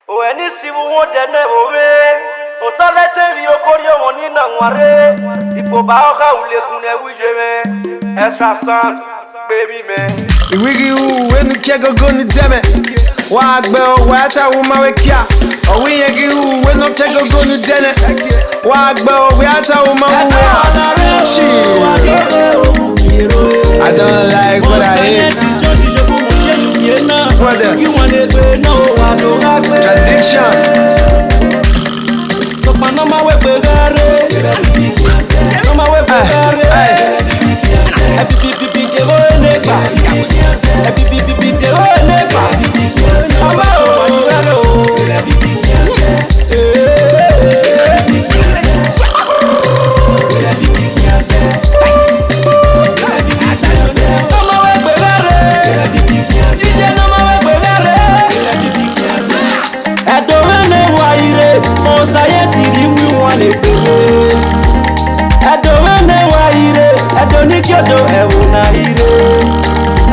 When you see what they never way, o talete ri okori woni na nware. Ipo ba oka ulegun e wujeme. Extra sound, baby man. Iwigi u wenu kego goni deme. Wa agbe o wa ta wo ma we kia. O wi yegi u wenu kego goni dene. Wa agbe o wa ta wo ma wo. I don't like what I hate. Brother, tradition. So panoma we begare. Panoma we begare. Epipipi de oneba. Epipipi de oneba. Aba o hello. Adonikiado evona ire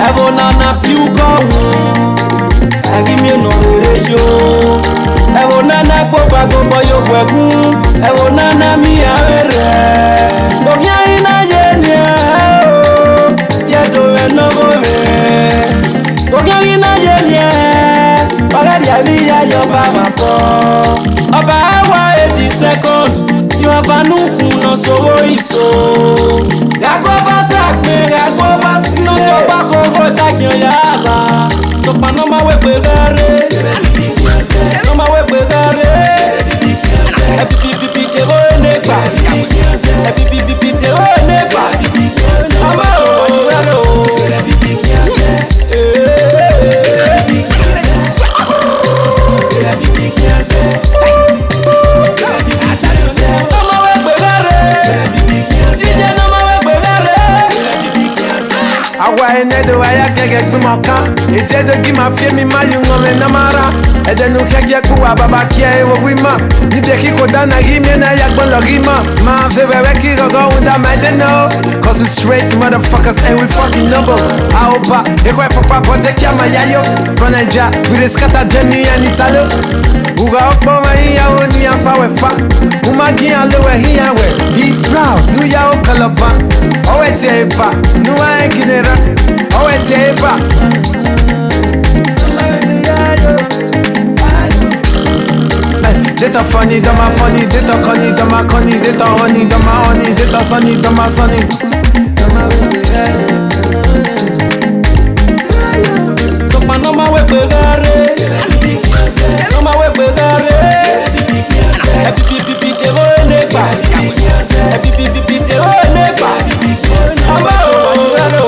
evona na piuko agimi no rejo evona na popa gobo yo gwegun evona na mi avere bogya ina yenia yedo enogo me bogya ina yenia bagadi abi ya yo baba po oba wa 80 seconds you have anuku no so iso Gagwa track me, gagwa bat no so bako go sakyo yaza. So panoma we begare, no ma we begare. Epipipi de oneba, epipipi de oneba. Aba o hello. Awa enedo aya kege gbumoka etedo ki ma fie mi mayu ngome na mara edenu kege ku baba kia e wo wima ni de ki ko dana gi mi na ya gbon logima ma fe we ki go unda ma de no cause it's straight motherfuckers and we fucking number aopa e kwa papa pote kia ma yayo from Nigeria we dey scatter Jenny and Italo uga okpo ma ya oni afa we fa umagi alo we here we he's proud nu ya o kaloba o etepa nu ai kinera o etepa Data funny, dama funny, data conny, dama conny, data honey, dama honey, data sunny, dama sunny. So panoma we begare, panoma we begare. Epipipi de oneba, epipipi de oneba. Aba o hello.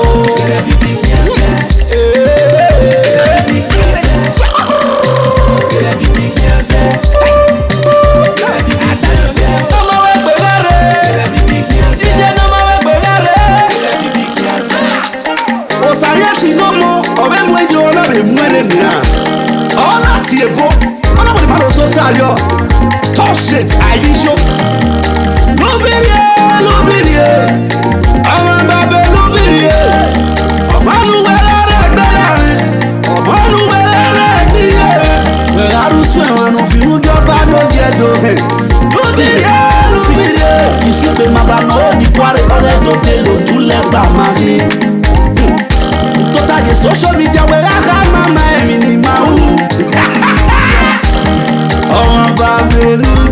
Touch it, I use you. Lobirie. I'm a baby, Lobirie. Obanu wele Aru swe wano finu joba no jedo. Lobirie. Iswe mabano ni kware ore do telo tule ba mari. Tota ge social media we aga mama emi ni mau. Oh, baby.